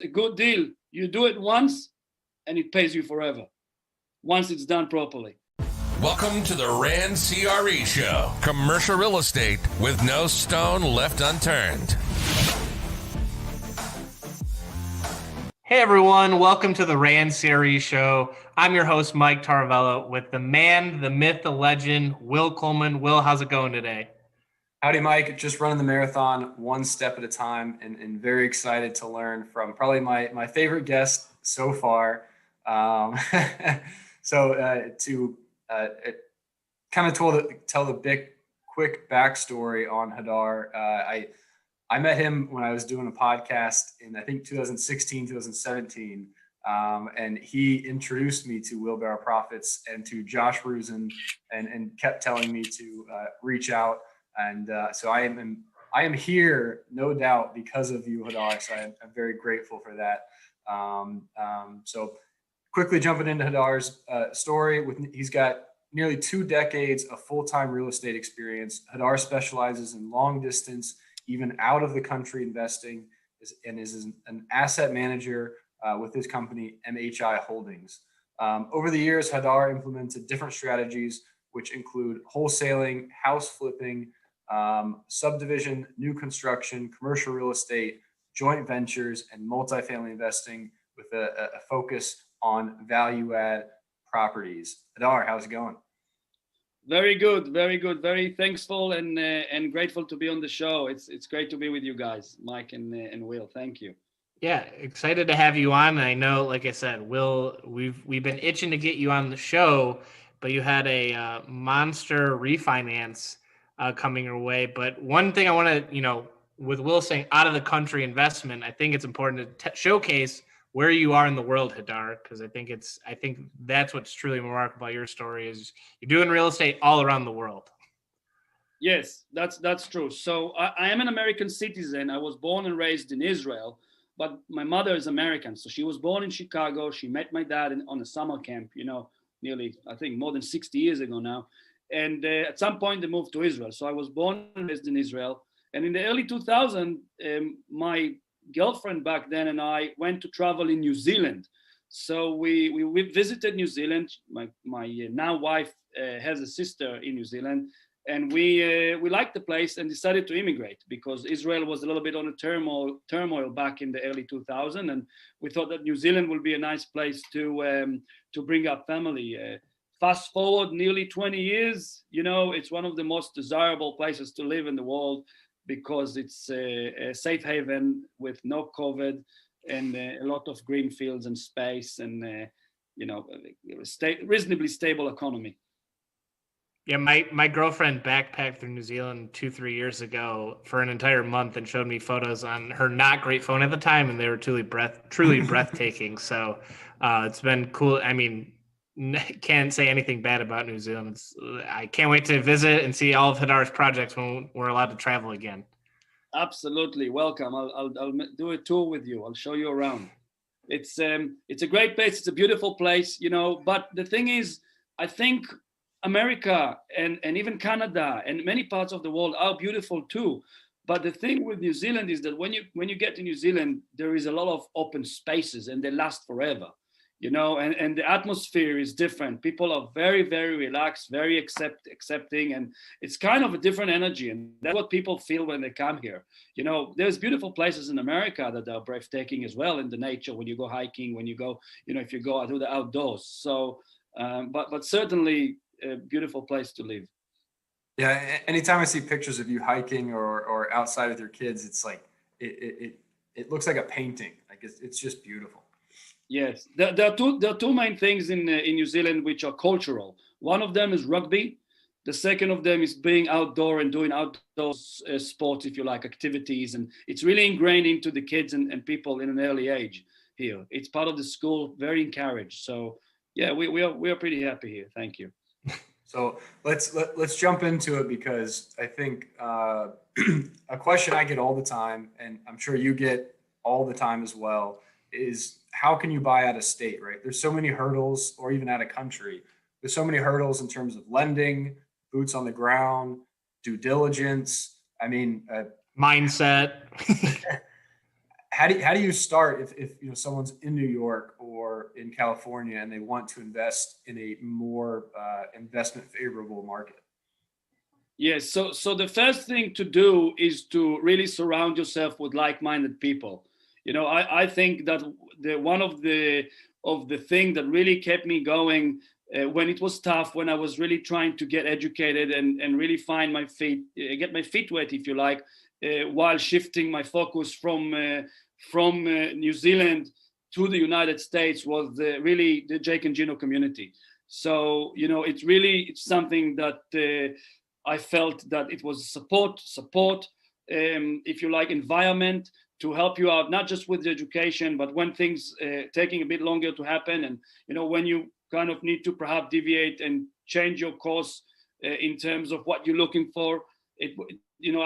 a good deal. You do it once and it pays you forever, once it's done properly. Welcome to the Rand CRE Show. Commercial real estate with no stone left unturned. Hey everyone, welcome to the Rand CRE Show. I'm your host, Mike Taravella, with the man, the myth, the legend, Will Coleman. Will, how's it going today? Howdy, Mike. Just running the marathon one step at a time, and very excited to learn from probably my favorite guest so far. To kind of tell the big quick backstory on Hadar. I met him when I was doing a podcast in, I think, 2016, 2017. And he introduced me to Wheelbarrow Profits and to Josh Rusin and kept telling me to reach out. And so I am here, no doubt, because of you, Hadar. So I'm very grateful for that. So quickly jumping into Hadar's story, he's got nearly 2 decades of full-time real estate experience. Hadar specializes in long distance, even out of the country investing, and is an asset manager with his company, MIH Holdings. Over the years, Hadar implemented different strategies, which include wholesaling, house flipping, subdivision, new construction, commercial real estate, joint ventures, and multifamily investing with a focus on value add properties. Hadar, how's it going? Very good, very good. Very thankful and grateful to be on the show. It's great to be with you guys, Mike and Will. Thank you. Yeah, excited to have you on. I know, like I said, Will, we've been itching to get you on the show, but you had a monster refinance coming your way. But one thing I want to, with Will saying out of the country investment, I think it's important to showcase where you are in the world, Hadar, because I think that's what's truly remarkable about your story is you're doing real estate all around the world. Yes, that's true. So I am an American citizen. I was born and raised in Israel, but my mother is American. So she was born in Chicago. She met my dad on a summer camp, nearly, I think, more than 60 years ago now. And at some point they moved to Israel. So I was born and raised in Israel. And in the early 2000s, my girlfriend back then and I went to travel in New Zealand. So we visited New Zealand. My now wife has a sister in New Zealand, and we liked the place and decided to immigrate because Israel was a little bit on a turmoil back in the early 2000s, and we thought that New Zealand would be a nice place to bring up family. Fast forward nearly 20 years, it's one of the most desirable places to live in the world, because it's a safe haven with no COVID and a lot of green fields and space and, reasonably stable economy. Yeah, my girlfriend backpacked through New Zealand 2-3 years ago for an entire month and showed me photos on her not great phone at the time, and they were truly breathtaking. So it's been cool. I mean, can't say anything bad about New Zealand. I can't wait to visit and see all of Hadar's projects when we're allowed to travel again. Absolutely, welcome. I'll do a tour with you. I'll show you around. It's a great place. It's a beautiful place, But the thing is, I think America and even Canada and many parts of the world are beautiful too. But the thing with New Zealand is that when you get to New Zealand, there is a lot of open spaces and they last forever. And the atmosphere is different. People are very, very relaxed, very accepting, and it's kind of a different energy. And that's what people feel when they come here. There's beautiful places in America that are breathtaking as well in the nature, when you go hiking, when you go, if you go out to the outdoors. So, but certainly a beautiful place to live. Yeah. Anytime I see pictures of you hiking or outside with your kids, it's like, it looks like a painting. Like it's just beautiful. Yes, there are two main things in New Zealand which are cultural. One of them is rugby. The second of them is being outdoor and doing outdoor sports, if you like, activities. And it's really ingrained into the kids and people in an early age here. It's part of the school, very encouraged. So yeah, we are pretty happy here. Thank you. So let's jump into it, because I think a question I get all the time, and I'm sure you get all the time as well, is how can you buy out of state, right? There's so many hurdles, or even out of country. There's so many hurdles in terms of lending, boots on the ground, due diligence. I mean, mindset. how do you start if someone's in New York or in California and they want to invest in a more investment favorable market? Yes. So the first thing to do is to really surround yourself with like-minded people. I think that one of the thing that really kept me going when it was tough, when I was really trying to get educated and really find my feet, get my feet wet, if you like, while shifting my focus from New Zealand to the United States, was really the Jake and Gino community. So it's something that I felt that it was support, if you like, environment to help you out, not just with the education, but when things taking a bit longer to happen, and when you kind of need to perhaps deviate and change your course in terms of what you're looking for.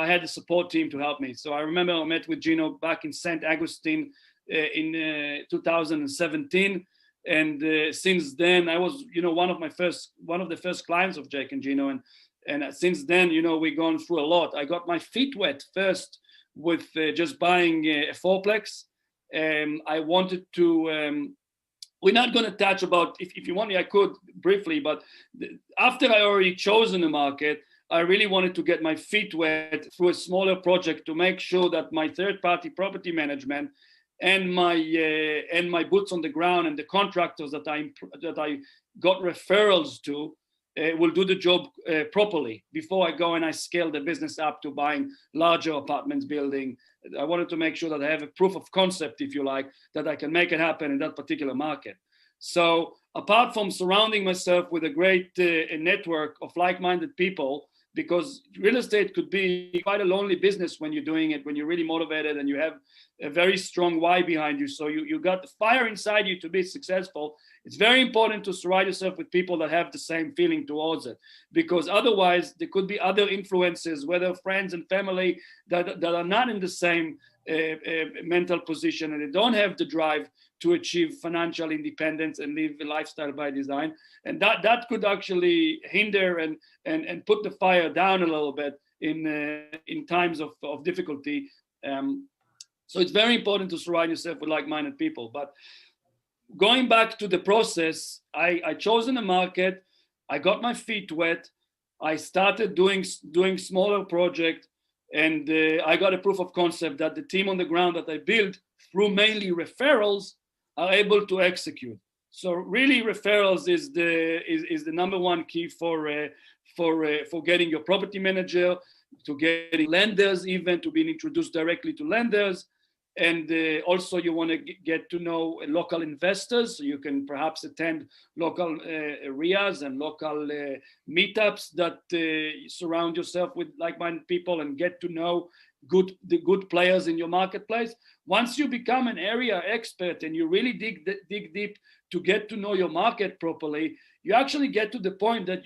I had a support team to help me. So I remember I met with Gino back in St. Augustine in 2017. And since then, I was, one of the first clients of Jake and Gino. And since then, we've gone through a lot. I got my feet wet first with just buying a fourplex. I wanted to, we're not going to touch about, if you want me, I could briefly, but after I already chosen the market, I really wanted to get my feet wet through a smaller project to make sure that my third-party property management and my boots on the ground and the contractors that I got referrals to will do the job properly before I go and I scale the business up to buying larger apartments building. I wanted to make sure that I have a proof of concept, if you like, that I can make it happen in that particular market. So apart from surrounding myself with a great network of like-minded people, because real estate could be quite a lonely business when you're doing it, when you're really motivated and you have a very strong why behind you. So you got the fire inside you to be successful. It's very important to surround yourself with people that have the same feeling towards it, because otherwise there could be other influences, whether friends and family that are not in the same mental position, and they don't have the drive to achieve financial independence and live a lifestyle by design. And that could actually hinder and put the fire down a little bit in times of difficulty. So it's very important to surround yourself with like-minded people. But going back to the process, I chosen a market, I got my feet wet, I started doing smaller projects, and I got a proof of concept that the team on the ground that I built through mainly referrals are able to execute. So really, referrals is the number one key for getting your property manager, to getting lenders, even to being introduced directly to lenders. And also you want to get to know local investors, so you can perhaps attend local areas and local meetups that surround yourself with like-minded people and get to know the good players in your marketplace. Once you become an area expert and you really dig deep to get to know your market properly, you actually get to the point that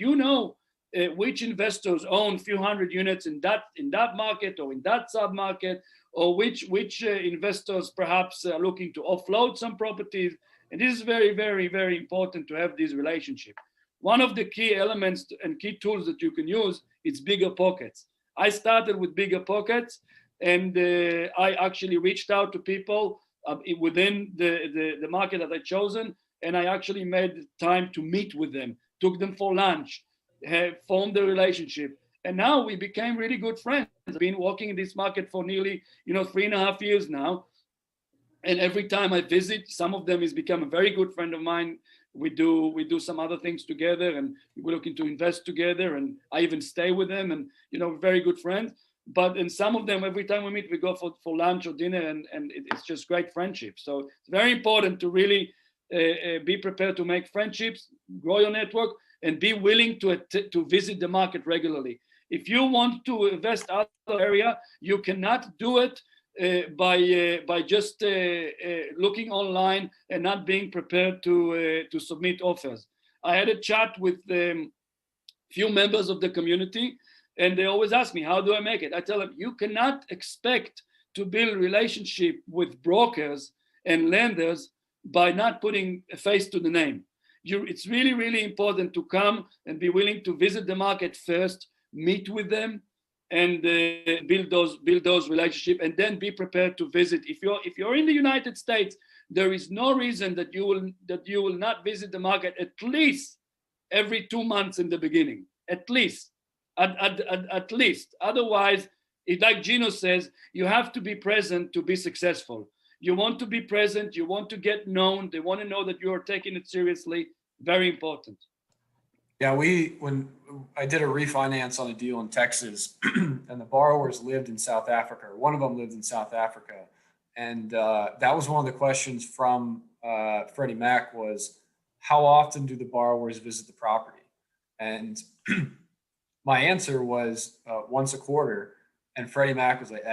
which investors own a few hundred units in that market or in that sub-market, or which investors perhaps are looking to offload some properties. And this is very, very, very important to have these relationships. One of the key elements and key tools that you can use is bigger pockets. I started with bigger pockets, and I actually reached out to people within the market that I chosen, and I actually made time to meet with them, took them for lunch, formed a relationship. And now we became really good friends. I've been working in this market for nearly 3.5 years now. And every time I visit, some of them has become a very good friend of mine. We do some other things together, and we're looking to invest together, and I even stay with them, and very good friends. But in some of them, every time we meet, we go for lunch or dinner, and it's just great friendship. So it's very important to really be prepared to make friendships, grow your network, and be willing to visit the market regularly. If you want to invest out of the area, you cannot do it by just looking online and not being prepared to submit offers. I had a chat with few members of the community, and they always ask me, how do I make it? I tell them, you cannot expect to build a relationship with brokers and lenders by not putting a face to the name. It's really, really important to come and be willing to visit the market first, meet with them, and build those relationships, and then be prepared to visit. If you're in the United States, there is no reason that you will not visit the market at least every 2 months in the beginning, at least. At least. Otherwise, like Gino says, you have to be present to be successful. You want to be present, you want to get known, they want to know that you are taking it seriously. Very important. Yeah, when I did a refinance on a deal in Texas, and the borrowers lived in South Africa, or one of them lived in South Africa, and that was one of the questions from Freddie Mac was, how often do the borrowers visit the property? And my answer was once a quarter, and Freddie Mac was like,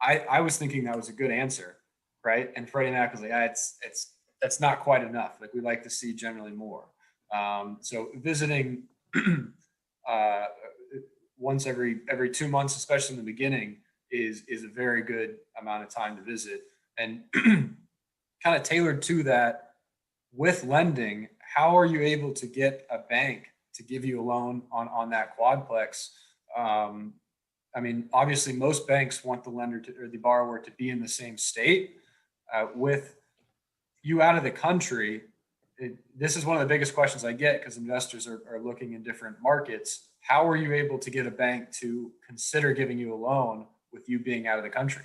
I was thinking that was a good answer, right? And Freddie Mac was like, that's not quite enough. Like, we like to see generally more. So visiting once every 2 months, especially in the beginning, is a very good amount of time to visit. And kind of tailored to that, with lending, how are you able to get a bank to give you a loan on that quadplex? I mean, obviously, most banks want the lender or the borrower to be in the same state. With you out of the country, this is one of the biggest questions I get, because investors are looking in different markets. How are you able to get a bank to consider giving you a loan with you being out of the country?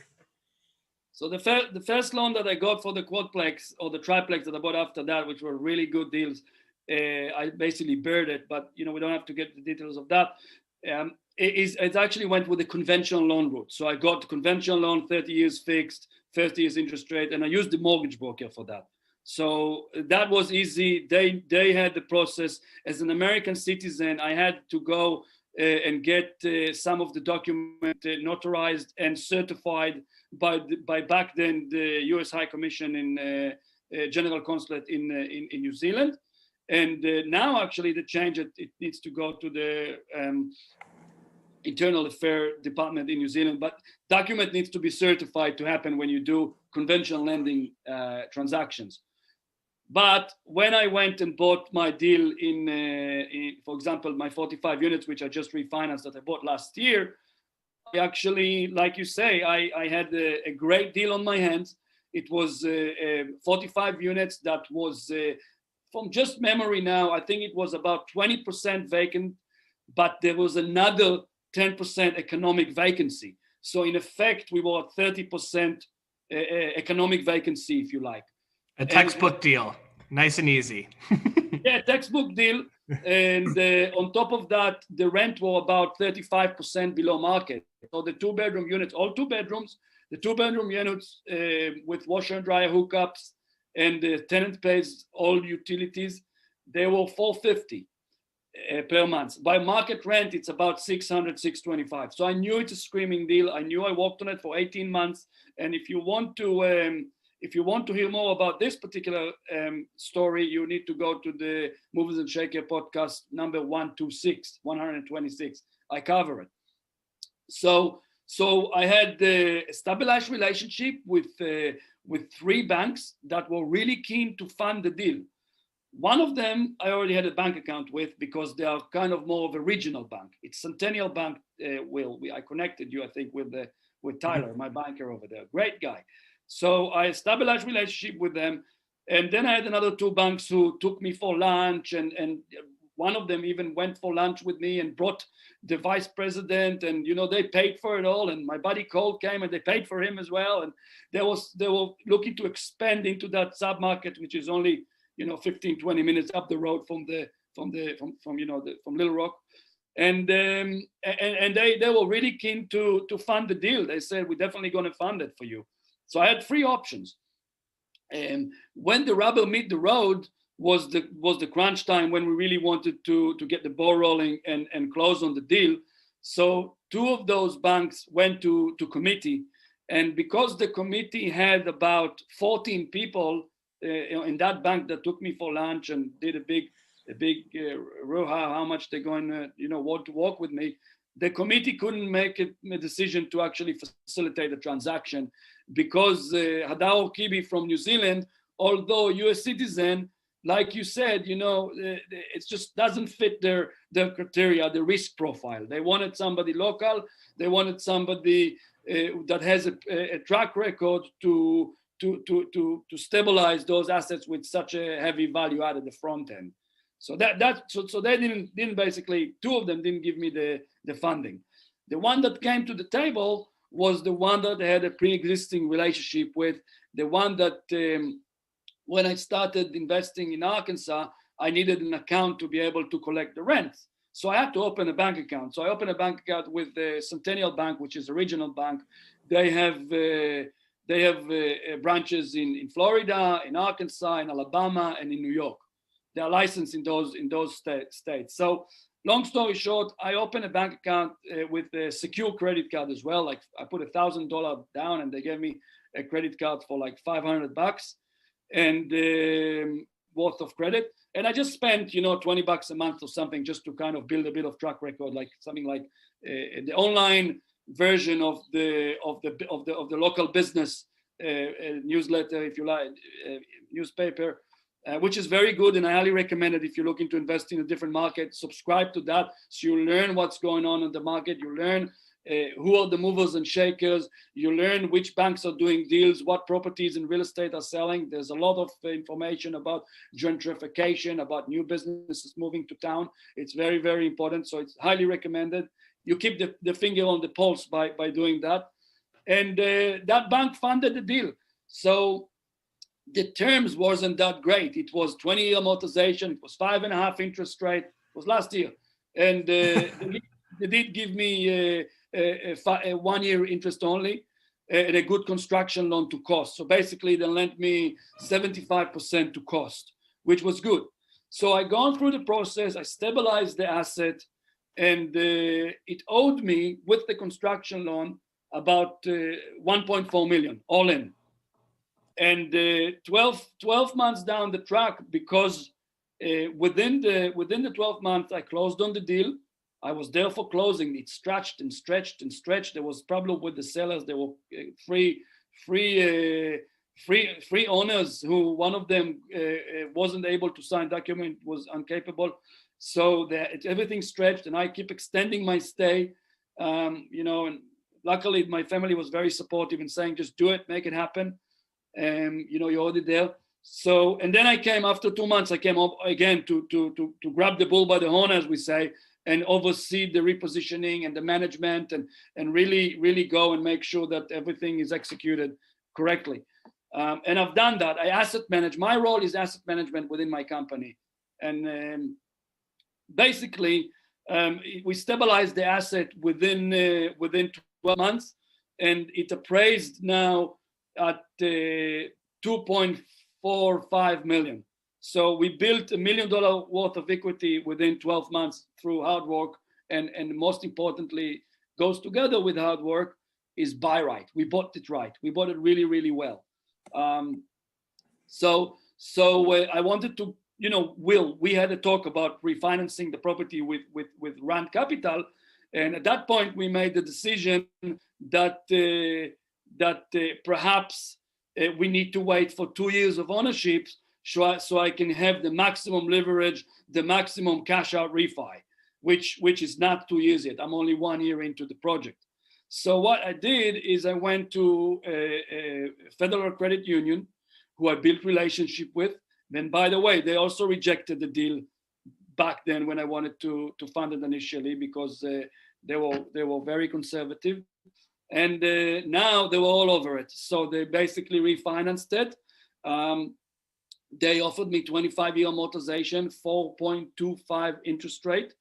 So the first loan that I got for the quadplex or the triplex that I bought after that, which were really good deals, I basically buried it, but we don't have to get the details of that. It actually went with the conventional loan route. So I got the conventional loan, 30 years fixed, 30 years interest rate, and I used the mortgage broker for that. So that was easy. They had the process. As an American citizen, I had to go and get some of the document notarized and certified by back then the U.S. High Commission in General Consulate in New Zealand. And now actually the change, it needs to go to the Internal Affairs Department in New Zealand, but document needs to be certified to happen when you do conventional lending transactions. But when I went and bought my deal in, for example, my 45 units, which I just refinanced that I bought last year, I actually, like you say, I had a great deal on my hands. It was 45 units that was, from just memory now, I think it was about 20% vacant, but there was another 10% economic vacancy. So in effect, we were at 30% economic vacancy, if you like. A textbook deal, nice and easy. Yeah, textbook deal. And on top of that, the rent were about 35% below market. So the 2-bedroom units, all 2 bedrooms, the 2-bedroom units with washer and dryer hookups, and the tenant pays all utilities, they were $450 per month. By market rent, it's about $600, $625. So I knew it's a screaming deal. I knew I worked on it for 18 months. And if you want to hear more about this particular story, you need to go to the Movers and Shaker podcast number 126. I cover it. So I had a stabilized relationship with 3 banks that were really keen to fund the deal. One of them I already had a bank account with, because they are kind of more of a regional bank. It's Centennial Bank. I connected you, I think, with Tyler, my banker over there. Great guy. So I established a relationship with them. And then I had another 2 banks who took me for lunch, and one of them even went for lunch with me and brought the vice president, and they paid for it all. And my buddy Cole came and they paid for him as well. And they were looking to expand into that sub-market, which is only 15, 20 minutes up the road from Little Rock. And they were really keen to fund the deal. They said, we're definitely going to fund it for you. So I had 3 options. And when the rubber meet the road was the crunch time, when we really wanted to get the ball rolling and close on the deal. So 2 of those banks went to committee. And because the committee had about 14 people in that bank that took me for lunch and did a big roha, how much they're going to want to work with me, the committee couldn't make a decision to actually facilitate the transaction, because Hadar Orkibi from New Zealand, although a US citizen, like you said, it just doesn't fit their criteria, the risk profile. They wanted somebody local. They wanted somebody that has a track record to stabilize those assets with such a heavy value add at the front end. So so they didn't basically, two of them didn't give me the funding. The one that came to the table was the one that I had a pre-existing relationship with, the one that when I started investing in Arkansas, I needed an account to be able to collect the rent. So I had to open a bank account. So I opened a bank account with the Centennial Bank, which is a regional bank. They have branches in Florida, in Arkansas, in Alabama, and in New York. They are licensed in those states. So long story short, I opened a bank account with a secure credit card as well. Like I put $1,000 down, and they gave me a credit card for like $500 and worth of credit. And I just spent, $20 a month or something just to kind of build a bit of track record, like something like the online version of the local business newsletter, if you like, newspaper, which is very good. And I highly recommend it if you're looking to invest in a different market. Subscribe to that so you learn what's going on in the market. You learn who are the movers and shakers. You learn which banks are doing deals, what properties in real estate are selling. There's a lot of information about gentrification, about new businesses moving to town. It's very, very important. So it's highly recommended. You keep the finger on the pulse by doing that. And that bank funded the deal. So the terms wasn't that great. It was 20-year amortization. It was 5.5 interest rate. It was last year. And they did give me a 1-year interest only and a good construction loan to cost. So basically they lent me 75% to cost, which was good. So I gone through the process, I stabilized the asset, and it owed me with the construction loan about 1.4 million all in. And 12 months down the track, because within the 12 months I closed on the deal. I was there for closing. It stretched and stretched and stretched. There was problem with the sellers. There were free owners who one of them wasn't able to sign document, was incapable. So everything stretched, and I keep extending my stay. And luckily my family was very supportive in saying, just do it, make it happen. You're already there. So, and then I came after 2 months. I came up again to grab the bull by the horn, as we say, and oversee the repositioning and the management and really go and make sure that everything is executed correctly. And I've done that. I asset manage. My role is asset management within my company. And basically, we stabilized the asset within 12 months, and it appraised now at 2.45 million. So we built $1 million worth of equity within 12 months through hard work, and most importantly, goes together with hard work, is buy right. We bought it right. We bought it really, really well. So I wanted to, we had a talk about refinancing the property with Rand Capital, and at that point we made the decision that perhaps we need to wait for 2 years of ownership so I can have the maximum leverage, the maximum cash out refi, which is not 2 years yet. I'm only 1 year into the project. So what I did is I went to a Federal Credit Union who I built relationship with. Then, by the way, they also rejected the deal back then when I wanted to fund it initially, because they were very conservative. And now they were all over it. So they basically refinanced it. They offered me 25-year amortization, 4.25 interest rate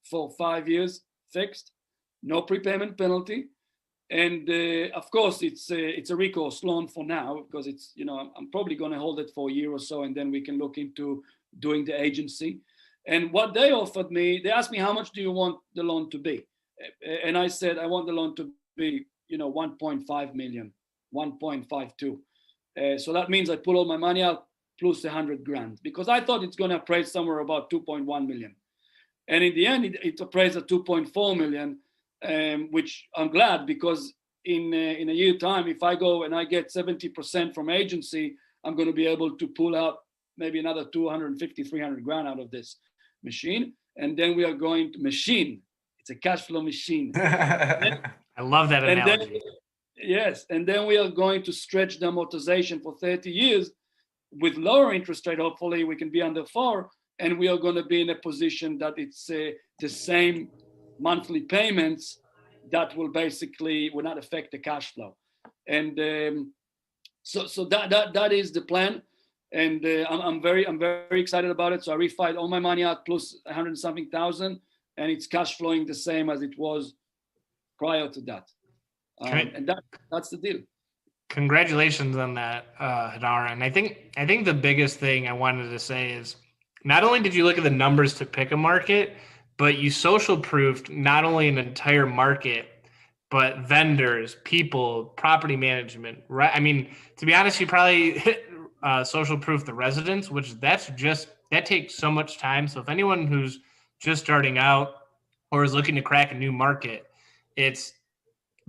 for 5 years fixed, no prepayment penalty. And of course, it's a recourse loan for now, because it's, I'm probably going to hold it for a year or so, and then we can look into doing the agency. And what they offered me, they asked me, how much do you want the loan to be? And I said, I want the loan to be, 1.5 million, 1.52. So that means I pull all my money out plus 100 grand, because I thought it's going to appraise somewhere about 2.1 million. And in the end, it appraised at 2.4 million, which I'm glad, because in a year time, if I go and I get 70% from agency, I'm going to be able to pull out maybe another 250, 300 grand out of this machine. And then we are going to machine. It's a cash flow machine. I love that analogy. Then, yes. And then we are going to stretch the amortization for 30 years with lower interest rate. Hopefully we can be under 4, and we are going to be in a position that it's the same monthly payments that will not affect the cash flow. And so that is the plan. And I'm very excited about it. So I refied all my money out plus 100 and something thousand, and it's cash flowing the same as it was prior to that. And that's the deal. Congratulations on that, Hadar. And I think the biggest thing I wanted to say is not only did you look at the numbers to pick a market, but you social proofed not only an entire market, but vendors, people, property management, right? I mean, to be honest, you probably social proof the residents, which that takes so much time. So if anyone who's just starting out or is looking to crack a new market, it's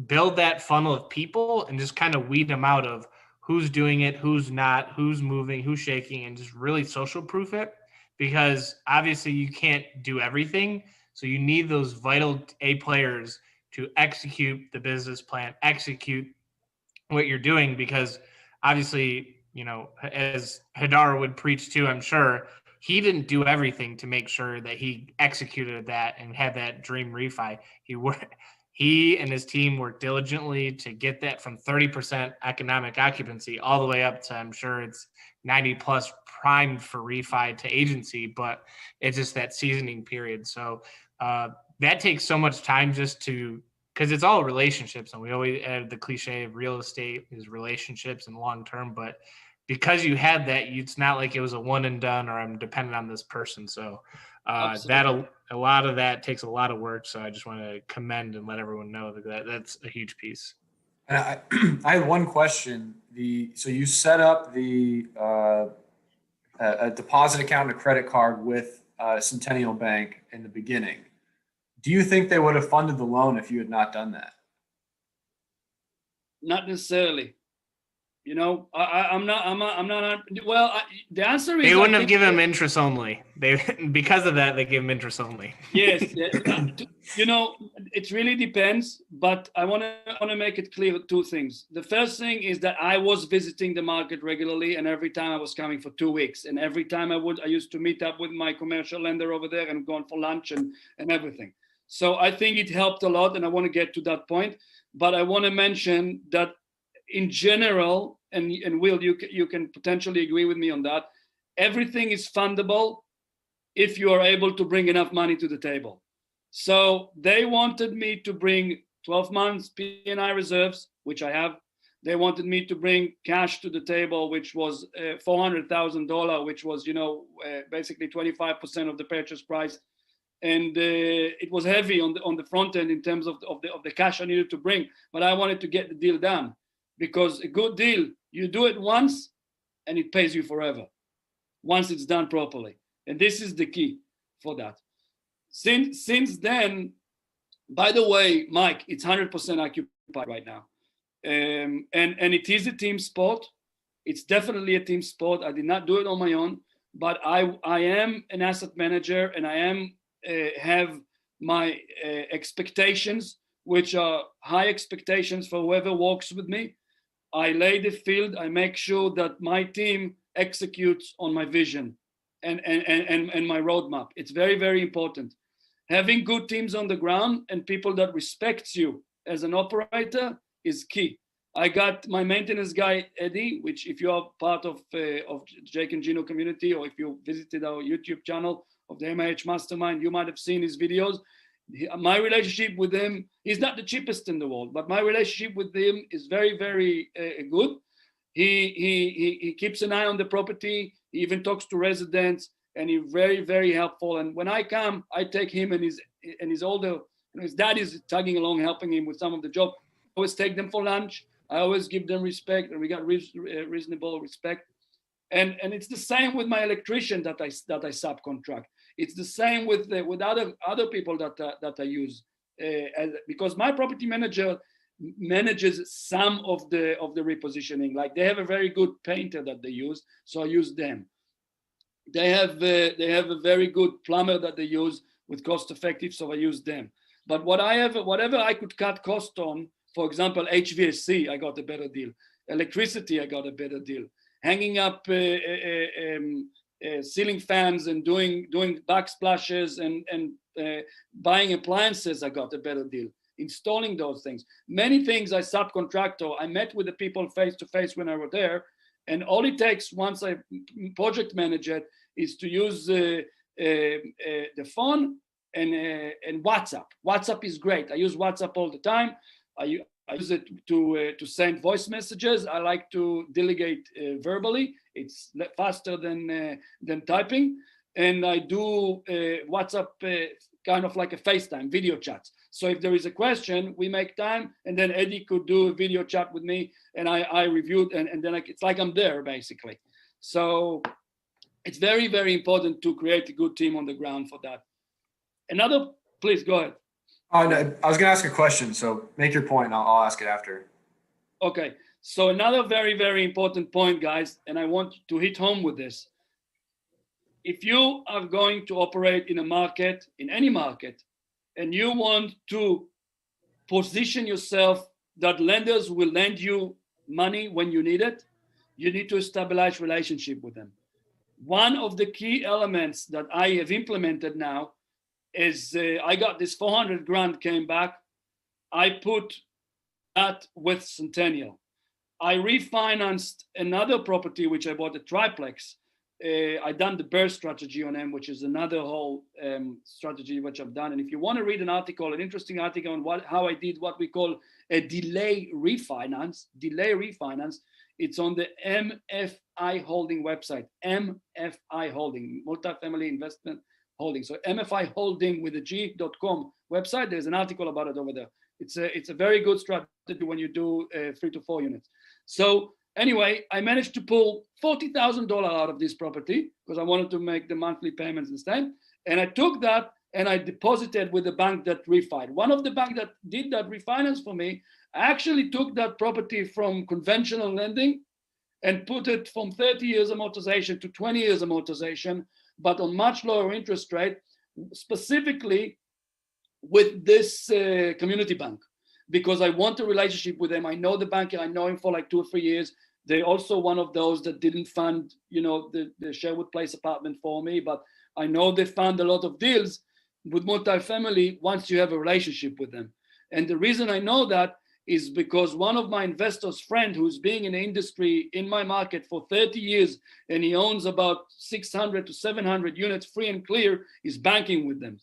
build that funnel of people and just kind of weed them out of who's doing it, who's not, who's moving, who's shaking, and just really social proof it, because obviously you can't do everything. So you need those vital A players to execute the business plan, execute what you're doing, because obviously, you know, as Hadar would preach to, I'm sure, he didn't do everything to make sure that he executed that and had that dream refi. He and his team worked diligently to get that from 30% economic occupancy all the way up to, I'm sure it's 90 plus primed for refi to agency, but it's just that seasoning period. So that takes so much time just to, because it's all relationships, and we always add the cliche of real estate is relationships and long-term, but because you had that, it's not like it was a one and done or I'm dependent on this person. So a lot of that takes a lot of work. So I just want to commend and let everyone know that that's a huge piece. And I have one question. So you set up a deposit account and a credit card with Centennial Bank in the beginning. Do you think they would have funded the loan if you had not done that? Not necessarily. You know, I'm not. Well, the answer is they wouldn't have given him interest only. Because of that, they give him interest only. Yes, you know, it really depends. But I want to make it clear 2 things. The first thing is that I was visiting the market regularly, and every time I was coming for 2 weeks, and every time I used to meet up with my commercial lender over there and go on for lunch and everything. So I think it helped a lot, and I want to get to that point. But I want to mention that in general, and Will, you can potentially agree with me on that, everything is fundable if you are able to bring enough money to the table. So they wanted me to bring 12 months P&I reserves, which I have. They wanted me to bring cash to the table, which was $400,000, which was, you know, basically 25% of the purchase price. And it was heavy on the front end in terms of the cash I needed to bring, but I wanted to get the deal done, because a good deal, you do it once and it pays you forever once it's done properly. And this is the key for that. Since then, by the way, Mike, it's 100% occupied right now. And it is a team sport. It's definitely a team sport. I did not do it on my own, but I am an asset manager, and I have my expectations, which are high expectations for whoever works with me. I lay the field. I make sure that my team executes on my vision and my roadmap. It's very, very important. Having good teams on the ground and people that respects you as an operator is key. I got my maintenance guy, Eddie, which if you are part of Jake and Gino community, or if you visited our YouTube channel of the MIH Mastermind, you might have seen his videos. My relationship with him, he's not the cheapest in the world, but my relationship with him is very, very good. He keeps an eye on the property. He even talks to residents, and he's very, very helpful. And when I come, I take him and his older, his dad is tagging along, helping him with some of the job. I always take them for lunch. I always give them respect, and we got reasonable respect. And it's the same with my electrician that I subcontract. It's the same with other people that I use, because my property manager manages some of the repositioning. Like they have a very good painter that they use, so I use them. they have a very good plumber that they use with cost effective, so I use them. But whatever I could cut cost on, for example, HVAC, I got a better deal. Electricity, I got a better deal. Hanging up ceiling fans and doing backsplashes and buying appliances, I got a better deal. Installing those things. Many things I subcontractor. I met with the people face to face when I was there, and all it takes once I project manage it is to use the phone and WhatsApp. WhatsApp is great. I use WhatsApp all the time. I use it to send voice messages. I like to delegate verbally. It's faster than typing. And I do WhatsApp kind of like a FaceTime video chats. So if there is a question, we make time, and then Eddie could do a video chat with me, and I reviewed, and then it's like I'm there basically. So it's very, very important to create a good team on the ground for that. Please go ahead. Oh, no, I was going to ask a question, so make your point, and I'll ask it after. Okay, so another very, very important point, guys, and I want to hit home with this. If you are going to operate in a market, in any market, and you want to position yourself that lenders will lend you money when you need it, you need to establish relationship with them. One of the key elements that I have implemented now is I got this 400 grand came back. I put that with Centennial. I refinanced another property, which I bought a triplex. I done the burst strategy on them, which is another whole strategy which I've done. And if you want to read an article, an interesting article on how I did what we call a delay refinance, it's on the MFI Holding website, MFI Holding, Multifamily Investment Holding. So MFI Holding with a G.com website. There's an article about it over there. It's a very good strategy when you do 3 to 4 units. So anyway, I managed to pull $40,000 out of this property because I wanted to make the monthly payments instead. And I took that and I deposited with the bank that refied. One of the banks that did that refinance for me, I actually took that property from conventional lending and put it from 30 years amortization to 20 years amortization, but on much lower interest rate, specifically with this community bank, because I want a relationship with them. I know the banker, I know him for like 2 or 3 years. They're also one of those that didn't fund, the Sherwood Place apartment for me, but I know they fund a lot of deals with multifamily once you have a relationship with them. And the reason I know that is because one of my investors' friend who's been in the industry in my market for 30 years, and he owns about 600 to 700 units free and clear, is banking with them.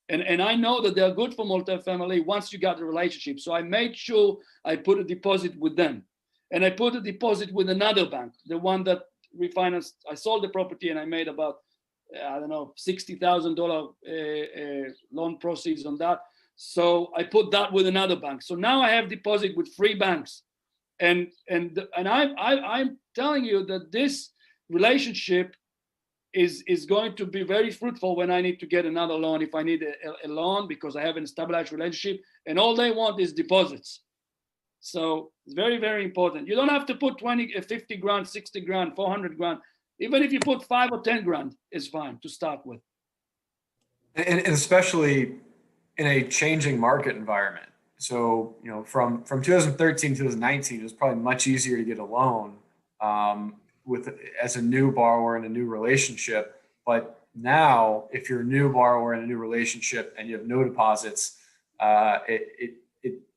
And I know that they're good for multifamily once you got the relationship. So I made sure I put a deposit with them. And I put a deposit with another bank, the one that refinanced. I sold the property and I made about, $60,000 loan proceeds on that. So I put that with another bank. So now I have deposit with 3 banks. And I'm telling you that this relationship is going to be very fruitful when I need to get another loan, if I need a loan, because I have an established relationship, and all they want is deposits. So it's very, very important. You don't have to put 20, 50 grand, 60 grand, 400 grand. Even if you put 5 or 10 grand, it's fine to start with. And especially in a changing market environment. So, from 2013 to 2019, it was probably much easier to get a loan as a new borrower in a new relationship. But now, if you're a new borrower in a new relationship and you have no deposits, it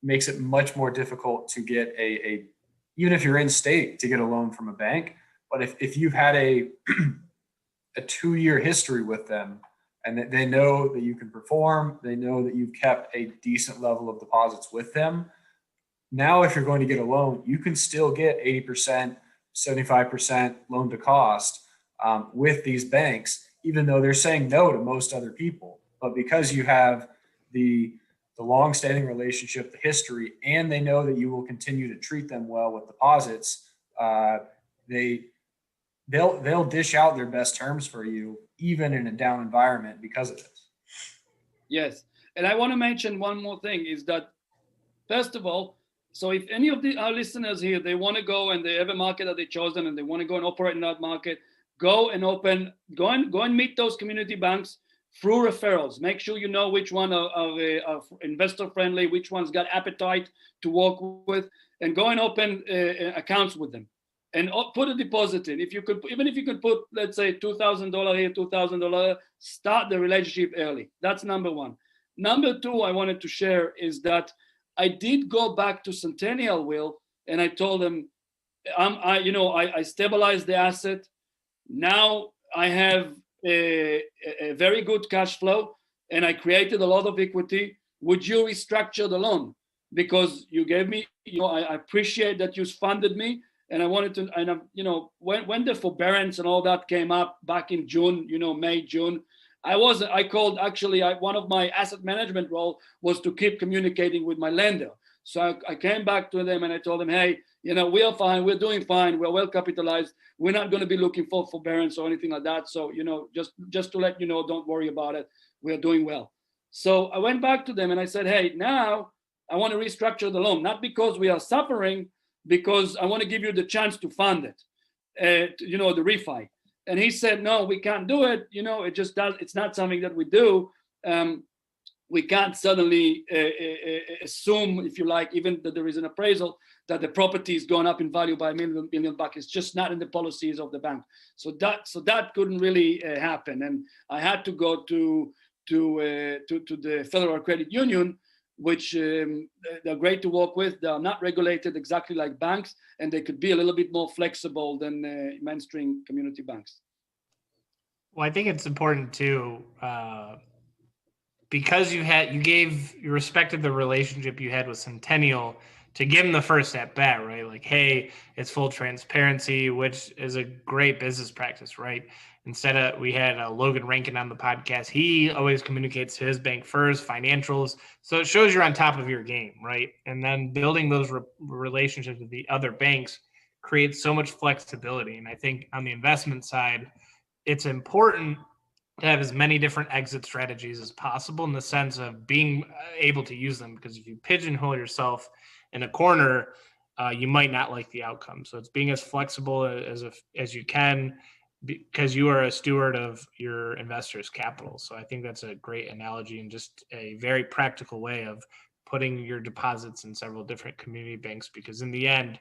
makes it much more difficult to get even if you're in state, to get a loan from a bank. But if you've had a 2-year history with them, and that they know that you can perform, they know that you've kept a decent level of deposits with them. Now, if you're going to get a loan, you can still get 80%, 75% loan to cost with these banks, even though they're saying no to most other people. But because you have the long-standing relationship, the history, and they know that you will continue to treat them well with deposits, they'll dish out their best terms for you, even in a down environment, because of this. Yes. And I want to mention one more thing is that, first of all, so if any of our listeners here, they want to go and they have a market that they chosen and they want to go and operate in that market, go and meet those community banks through referrals. Make sure you know which one are investor friendly, which one's got appetite to work with, and go and open accounts with them, and put a deposit in. If you could, even if you could put, let's say, $2,000 here, $2,000, start the relationship early. That's number one. Number two, I wanted to share is that I did go back to Centennial, Will, and I told them, I stabilized the asset. Now I have a very good cash flow, and I created a lot of equity. Would you restructure the loan? Because you gave me, I appreciate that you funded me, and I wanted to, and when the forbearance and all that came up back in June, May, June, one of my asset management role was to keep communicating with my lender. So I came back to them and I told them, hey, we are fine, we're doing fine, we're well capitalized, we're not going to be looking for forbearance or anything like that. So, just to let you know, don't worry about it, we're doing well. So I went back to them and I said, hey, now I want to restructure the loan, not because we are suffering, because I want to give you the chance to fund it, the refi. And he said, no, we can't do it. It's not something that we do. We can't suddenly assume, if you like, even that there is an appraisal, that the property is going up in value by $1 million. It's just not in the policies of the bank. So that couldn't really happen. And I had to go to the Federal Credit Union, which they're great to work with. They are not regulated exactly like banks, and they could be a little bit more flexible than mainstream community banks. Well, I think it's important too, because you respected the relationship you had with Centennial to give them the first at bat, right? Like, hey, it's full transparency, which is a great business practice, right? We had Logan Rankin on the podcast. He always communicates to his bank first, financials. So it shows you're on top of your game, right? And then building those relationships with the other banks creates so much flexibility. And I think on the investment side, it's important to have as many different exit strategies as possible in the sense of being able to use them, because if you pigeonhole yourself in a corner, you might not like the outcome. So it's being as flexible as you can, because you are a steward of your investors' capital. So I think that's a great analogy and just a very practical way of putting your deposits in several different community banks, because in the end,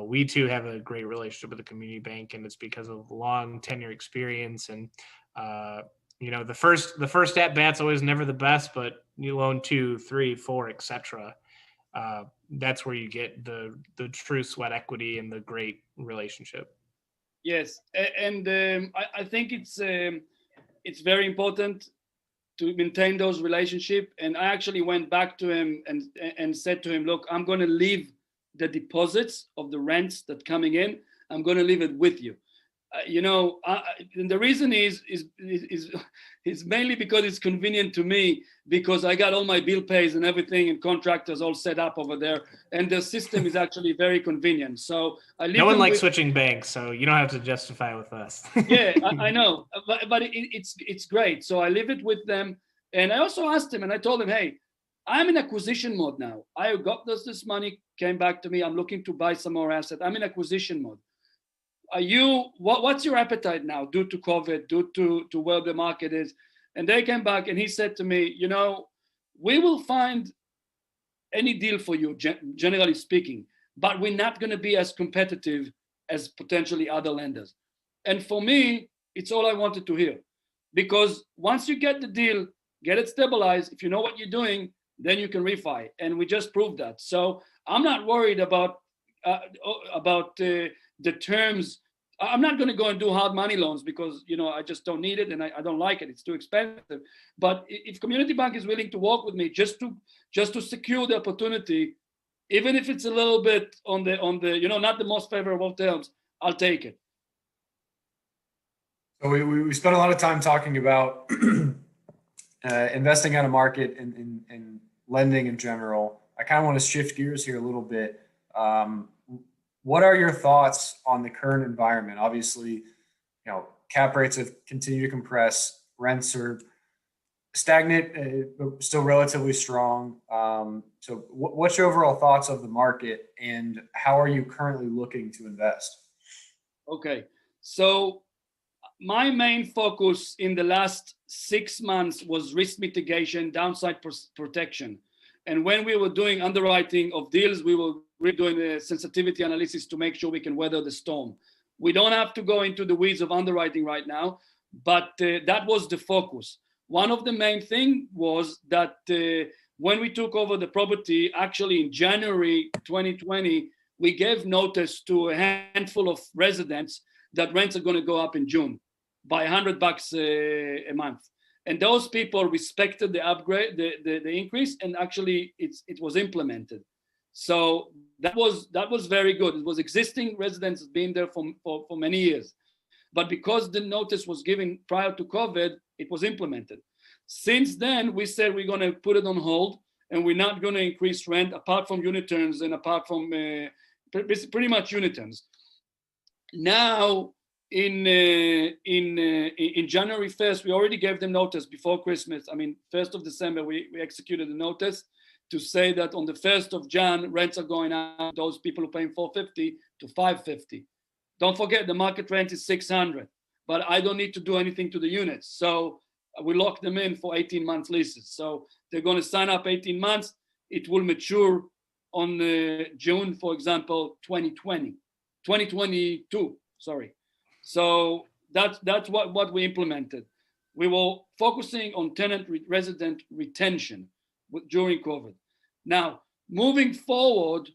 we too have a great relationship with the community bank, and it's because of long tenure experience. And the first at bat's always never the best, but you loan 2, 3, 4, etc. That's where you get the true sweat equity and the great relationship. Yes, and I think it's very important to maintain those relationships. And I actually went back to him and said to him, look, I'm going to leave the deposits of the rents that coming in. I'm going to leave it with you. And the reason is mainly because it's convenient to me, because I got all my bill pays and everything and contractors all set up over there, and the system is actually very convenient. So no one likes switching banks, so you don't have to justify with us. Yeah, I know, but it's great. So I leave it with them, and I also asked him, and I told him, hey, I'm in acquisition mode now. I got this money, came back to me. I'm looking to buy some more asset. I'm in acquisition mode. What's your appetite now due to COVID, due to where the market is? And they came back and he said to me, we will find any deal for you, generally speaking, but we're not going to be as competitive as potentially other lenders. And for me, it's all I wanted to hear, because once you get the deal, get it stabilized, if you know what you're doing, then you can refi. And we just proved that. So I'm not worried about the terms. I'm not going to go and do hard money loans because, I just don't need it and I don't like it. It's too expensive. But if Community Bank is willing to work with me just to secure the opportunity, even if it's a little bit on the not the most favorable terms, I'll take it. So we spent a lot of time talking about investing on a market and lending in general. I kind of want to shift gears here a little bit. What are your thoughts on the current environment? Obviously, cap rates have continued to compress. Rents are stagnant, but still relatively strong. So what's your overall thoughts of the market, and how are you currently looking to invest? Okay. So my main focus in the last 6 months was risk mitigation, downside protection. And when we were doing underwriting of deals, we were really doing the sensitivity analysis to make sure we can weather the storm. We don't have to go into the weeds of underwriting right now, but that was the focus. One of the main thing was that when we took over the property, actually in January 2020, we gave notice to a handful of residents that rents are going to go up in June by $100 a month. And those people respected the upgrade, the increase, and actually it was implemented. So that was very good. It was existing residents being there for many years. But because the notice was given prior to COVID, it was implemented. Since then, we said we're going to put it on hold and we're not going to increase rent apart from unit turns and apart from pretty much unit turns. Now, in January 1st, we already gave them notice before Christmas. I mean, 1st of December, we executed the notice to say that on the 1st of Jan, rents are going out, those people who are paying $450 to $550. Don't forget, the market rent is $600, but I don't need to do anything to the units. So we lock them in for 18 months leases. So they're going to sign up 18 months. It will mature on June, for example, 2022, sorry. So that's what we implemented. We were focusing on resident retention during COVID. Now, moving forward,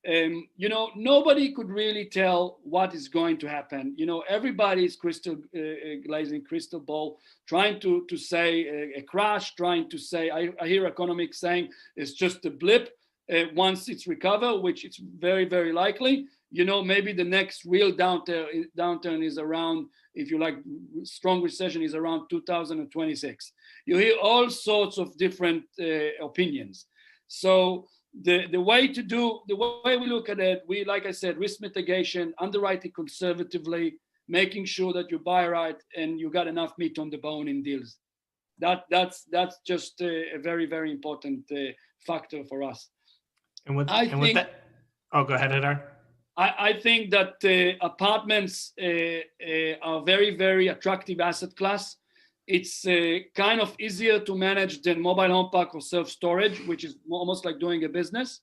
nobody could really tell what is going to happen. Everybody is glazing crystal ball, trying to say a crash, trying to say, I hear economics saying it's just a blip once it's recovered, which it's very, very likely. Maybe the next real downturn is around, if you like, strong recession is around 2026. You hear all sorts of different opinions. So the way we look at it, like I said, risk mitigation, underwriting conservatively, making sure that you buy right and you got enough meat on the bone in deals. That's just a very, very important factor for us. And with that, oh, go ahead, Hadar. I think that apartments are very, very attractive asset class. It's kind of easier to manage than mobile home park or self-storage, which is almost like doing a business.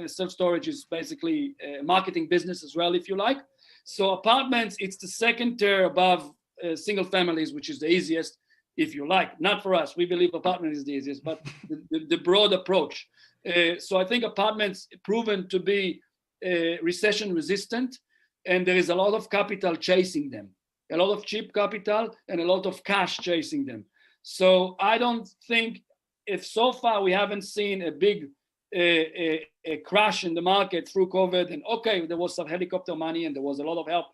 Self-storage is basically a marketing business as well, if you like. So apartments, it's the second tier above single families, which is the easiest, if you like. Not for us. We believe apartment is the easiest, but the broad approach. So I think apartments proven to be recession resistant, and there is a lot of capital chasing them. A lot of cheap capital and a lot of cash chasing them. So I don't think, if so far we haven't seen a big a crash in the market through COVID, and okay, there was some helicopter money and there was a lot of help,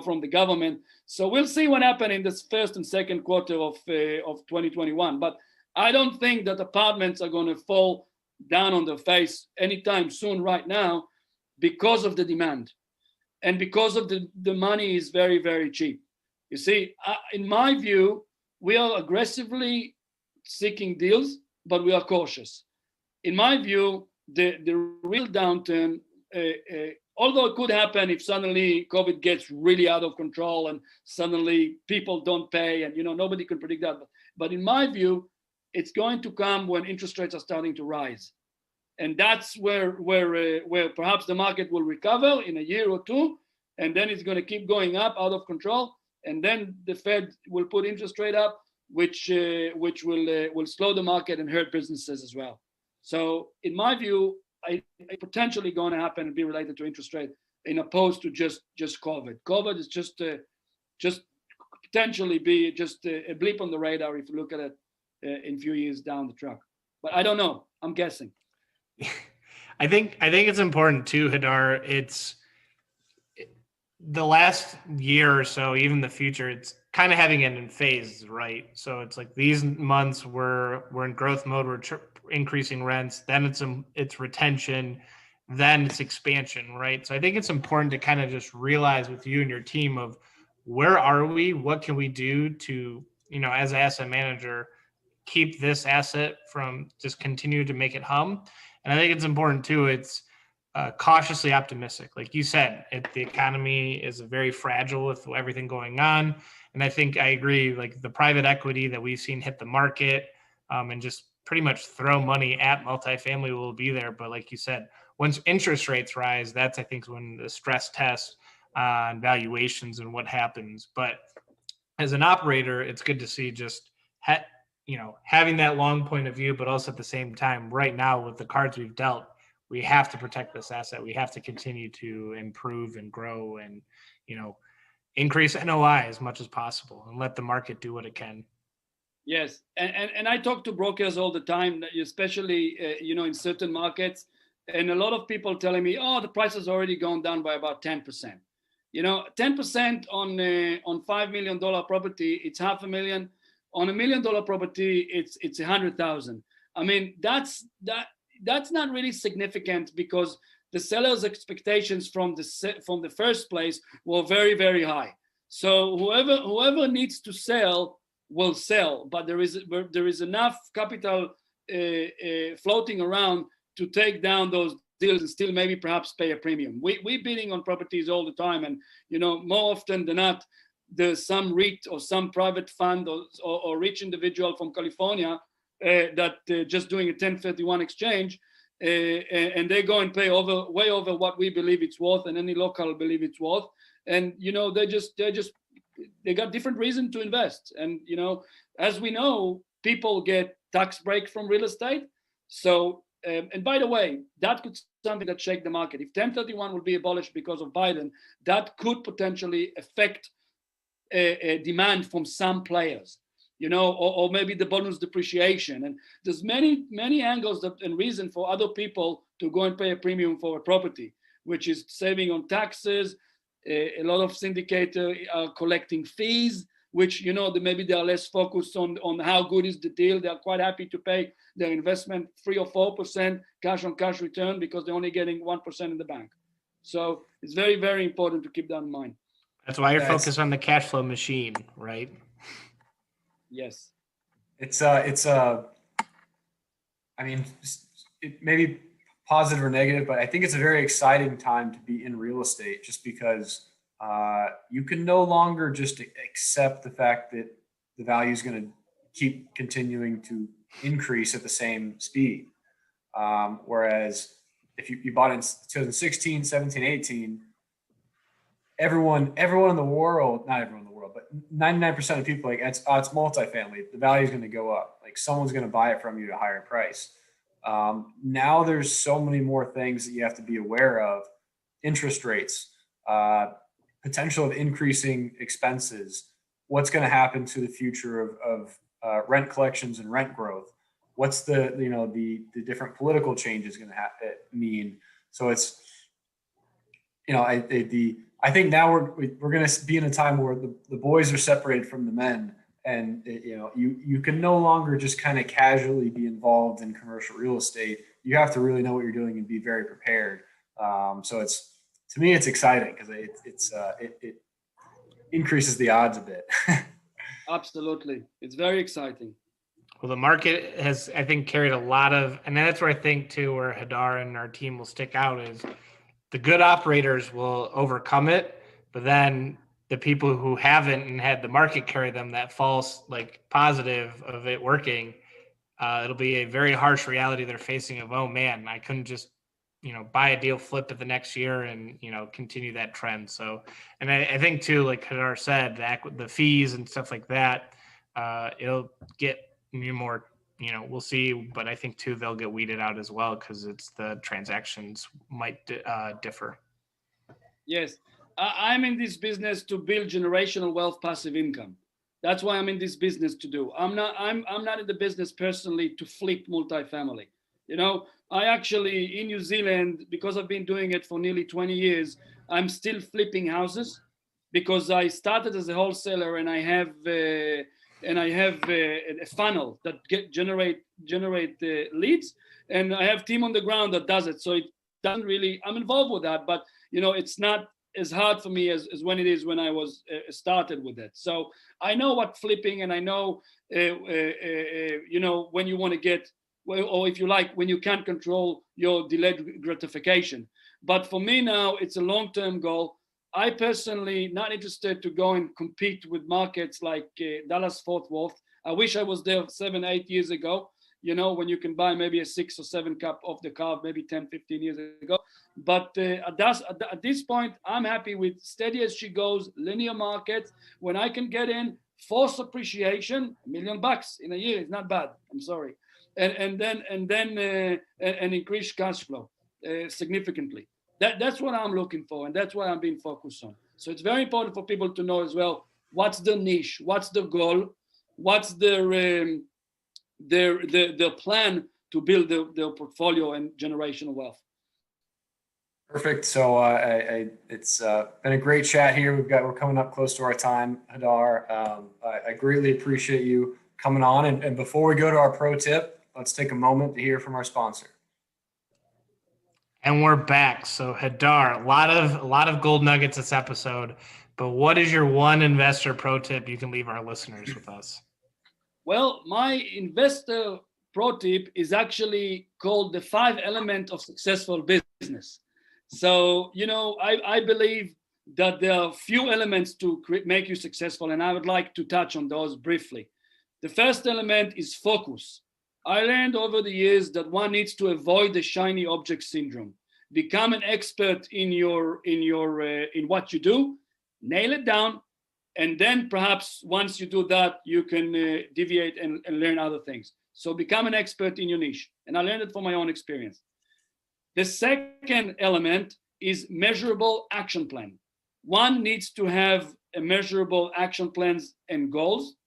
from the government. So we'll see what happened in this first and second quarter of 2021. But I don't think that apartments are going to fall down on their face anytime soon right now because of the demand and because of the money is very, very cheap. You see, in my view, we are aggressively seeking deals, but we are cautious. In my view, the real downturn, although it could happen if suddenly COVID gets really out of control and suddenly people don't pay and nobody can predict that. But in my view, it's going to come when interest rates are starting to rise. And that's where perhaps the market will recover in a year or two, and then it's going to keep going up out of control. And then the Fed will put interest rate up, which will slow the market and hurt businesses as well. So in my view, it's potentially going to happen and be related to interest rate, in opposed to just COVID. COVID is just potentially be just a blip on the radar if you look at it in a few years down the track. But I don't know. I'm guessing. I think it's important too, Hadar. It's the last year or so, even the future, it's kind of having it in phases, right? So it's like these months we're in growth mode, we're increasing rents, then it's retention, then it's expansion, right? So I think it's important to kind of just realize with you and your team of where are we, what can we do to, as an asset manager, keep this asset from just continue to make it hum. And I think it's important too. It's cautiously optimistic. Like you said, the economy is very fragile with everything going on. And I think I agree, like the private equity that we've seen hit the market and just pretty much throw money at multifamily will be there. But like you said, once interest rates rise, that's, I think, when the stress test on valuations and what happens. But as an operator, it's good to see just, having that long point of view, but also at the same time, right now with the cards we've dealt, we have to protect this asset. We have to continue to improve and grow and, increase NOI as much as possible and let the market do what it can. Yes. And I talk to brokers all the time, especially, in certain markets. And a lot of people telling me, oh, the price has already gone down by about 10%. 10% on $5 million property, it's $500,000. On $1 million property, it's $100,000. I mean, that's not really significant because the seller's expectations from the first place were very, very high. So whoever needs to sell will sell, but there is enough capital floating around to take down those deals and still maybe perhaps pay a premium. We're bidding on properties all the time, and more often than not, there's some REIT or some private fund or rich individual from California that just doing a 1031 exchange, and they go and pay way over what we believe it's worth and any local believe it's worth. And they got different reason to invest. And as we know, people get tax break from real estate. So and by the way, that could something that shake the market. If 1031 will be abolished because of Biden, that could potentially affect a demand from some players, or maybe the bonus depreciation. And there's many angles and reason for other people to go and pay a premium for a property, which is saving on taxes. A lot of syndicators are collecting fees, which maybe they are less focused on how good is the deal. They are quite happy to pay their investment 3 or 4% cash on cash return because they're only getting 1% in the bank. So it's very, very important to keep that in mind. That's why you're focused on the cash flow machine, right? Yes. I mean, it may be positive or negative, but I think it's a very exciting time to be in real estate just because you can no longer just accept the fact that the value is going to keep continuing to increase at the same speed. Whereas if you bought in 2016, 17, 18, everyone in the world, not everyone in the world, but 99% of people it's multifamily. The value is going to go up. Like someone's going to buy it from you at a higher price. Now there's so many more things that you have to be aware of. Interest rates, potential of increasing expenses, what's going to happen to the future of rent collections and rent growth. What's the different political changes going to mean? So it's, I think now we're going to be in a time where the boys are separated from the men, and you can no longer just kind of casually be involved in commercial real estate. You have to really know what you're doing and be very prepared. So to me, it's exciting because it increases the odds a bit. Absolutely, it's very exciting. Well, the market has, I think, carried a lot of, and that's where I think too, where Hadar and our team will stick out is the good operators will overcome it, but then the people who haven't and had the market carry them that false positive of it working, it'll be a very harsh reality they're facing of, oh man, I couldn't just buy a deal, flip it the next year and continue that trend. So, and I think too, like Hadar said, the fees and stuff like that, it'll get more, we'll see, but I think too they'll get weeded out as well because it's the transactions might differ. Yes, I'm in this business to build generational wealth, passive income. That's why I'm in this business to do. I'm not in the business personally to flip multifamily. I actually in New Zealand, because I've been doing it for nearly 20 years, I'm still flipping houses because I started as a wholesaler and I have a funnel that generate leads, and I have team on the ground that does it. So it doesn't really, I'm involved with that, but it's not as hard for me as when it is when I was started with it. So I know what flipping, and I know when you want to get, or if you like, when you can't control your delayed gratification. But for me now, it's a long-term goal. I personally not interested to go and compete with markets like Dallas Fort Worth. I wish I was there 7-8 years ago, when you can buy maybe a 6 or 7 cup off the car, maybe 10-15 years ago. But at this point, I'm happy with steady as she goes, linear markets. When I can get in, force appreciation, $1 million in a year is not bad. I'm sorry, and then increase cash flow significantly. That's what I'm looking for, and that's what I'm being focused on. So it's very important for people to know as well, what's the niche, what's the goal, what's their plan to build their portfolio and generational wealth. Perfect. So it's been a great chat here. We're coming up close to our time, Hadar. I greatly appreciate you coming on. And before we go to our pro tip, let's take a moment to hear from our sponsor. And we're back. So Hadar, a lot of gold nuggets this episode, but what is your one investor pro tip you can leave our listeners with us? Well, my investor pro tip is actually called the 5 elements of successful business. So, I believe that there are few elements to make you successful, and I would like to touch on those briefly. The first element is focus. I learned over the years that one needs to avoid the shiny object syndrome. Become an expert in what you do, nail it down, and then perhaps once you do that, you can deviate and learn other things. So become an expert in your niche. And I learned it from my own experience. The second element is measurable action plan. One needs to have a measurable action plans and goals,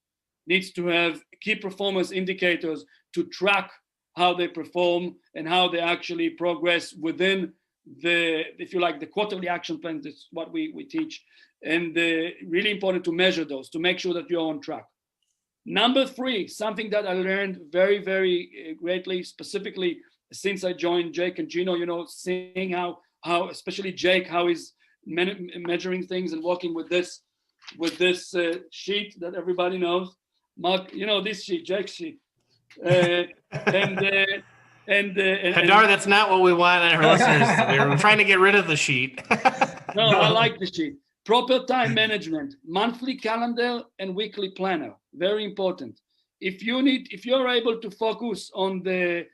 needs to have key performance indicators to track how they perform and how they actually progress within the quarterly action plan. That's what we teach. And really important to measure those, to make sure that you're on track. Number 3, something that I learned very, very greatly, specifically since I joined Jake and Gino, seeing how especially Jake, how he's measuring things and working with this sheet that everybody knows. Mark, this sheet, Jake's sheet. And Hadar, that's not what we want our listeners. We're trying to get rid of the sheet. No, I like the sheet. Proper time management, monthly calendar and weekly planner. Very important. If you're able to focus on the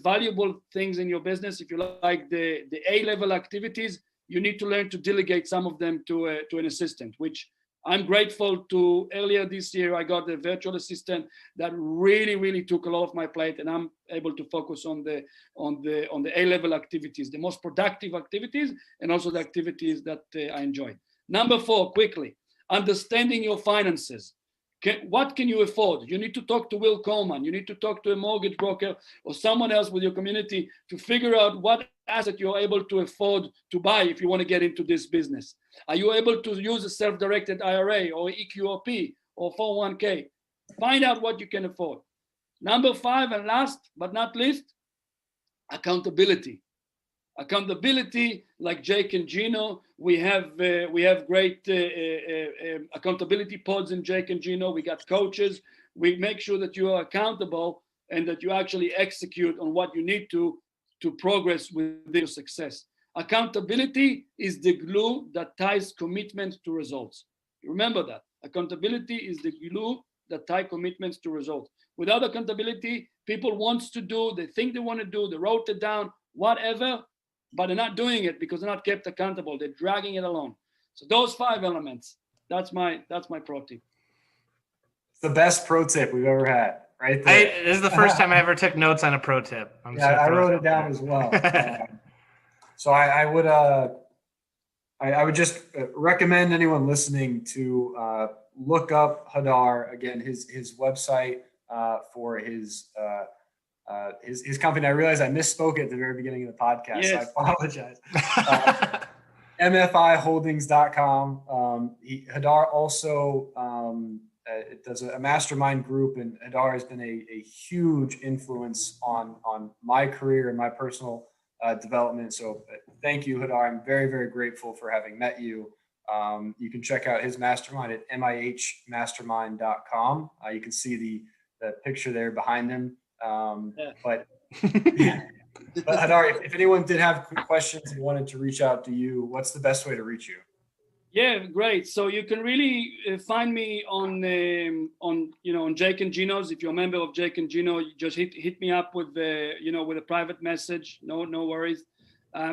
valuable things in your business, if you like the A-level activities, you need to learn to delegate some of them to an assistant, which I'm grateful to. Earlier this year, I got a virtual assistant that really, really took a lot of my plate, and I'm able to focus on the A-level activities, the most productive activities, and also the activities that I enjoy. Number 4, quickly, understanding your finances. What can you afford? You need to talk to Will Coleman. You need to talk to a mortgage broker or someone else with your community to figure out what asset you're able to afford to buy if you want to get into this business. Are you able to use a self-directed IRA or EQOP or 401k? Find out what you can afford. Number 5, and last but not least, accountability. Accountability, like Jake and Gino, we have great accountability pods in Jake and Gino. We got coaches. We make sure that you are accountable and that you actually execute on what you need to progress with your success. Accountability is the glue that ties commitment to results. Remember that. Accountability is the glue that ties commitments to results. Without accountability, people want to do, they think they want to do, they wrote it down, whatever, but they're not doing it because they're not kept accountable. They're dragging it along. So those 5 elements, that's my pro tip. It's the best pro tip we've ever had, right there. This is the first time I ever took notes on a pro tip. I wrote it down as well. So I would just recommend anyone listening to look up Hadar, again, his website for his company. I realized I misspoke at the very beginning of the podcast. Yes. So I apologize. MFIholdings.com. Hadar also does a mastermind group, and Hadar has been a huge influence on my career and my personal development. So thank you, Hadar. I'm very, very grateful for having met you. You can check out his mastermind at MIHmastermind.com. You can see the picture there behind him. But But Hadar, if anyone did have questions and wanted to reach out to you, what's the best way to reach you? Yeah, great. So you can really find me on Jake and Gino's. If you're a member of Jake and Gino, you just hit me up with with a private message. No worries.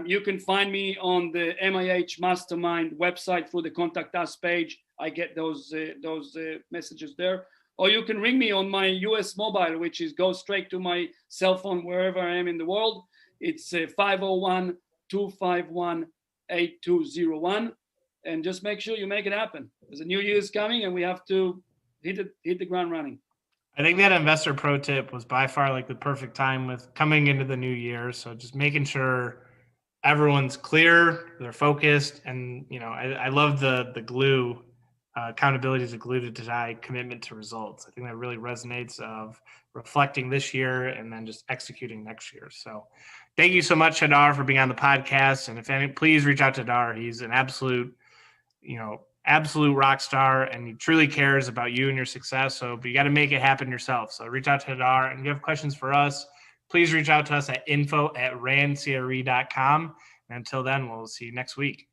You can find me on the MIH Mastermind website through the Contact Us page. I get those messages there. Or you can ring me on my US mobile, which goes straight to my cell phone wherever I am in the world. It's 501-251-8201. And just make sure you make it happen. There's a new year's coming, and we have to hit the ground running. I think that investor pro tip was by far like the perfect time with coming into the new year. So just making sure everyone's clear, they're focused, and I love the glue. Accountability is a glue to die, commitment to results. I think that really resonates of reflecting this year and then just executing next year. So thank you so much, Hadar, for being on the podcast. And please reach out to Hadar. He's an absolute rock star, and he truly cares about you and your success. But you got to make it happen yourself. So reach out to Hadar, and if you have questions for us, please reach out to us at info@randcre.com. And until then, we'll see you next week.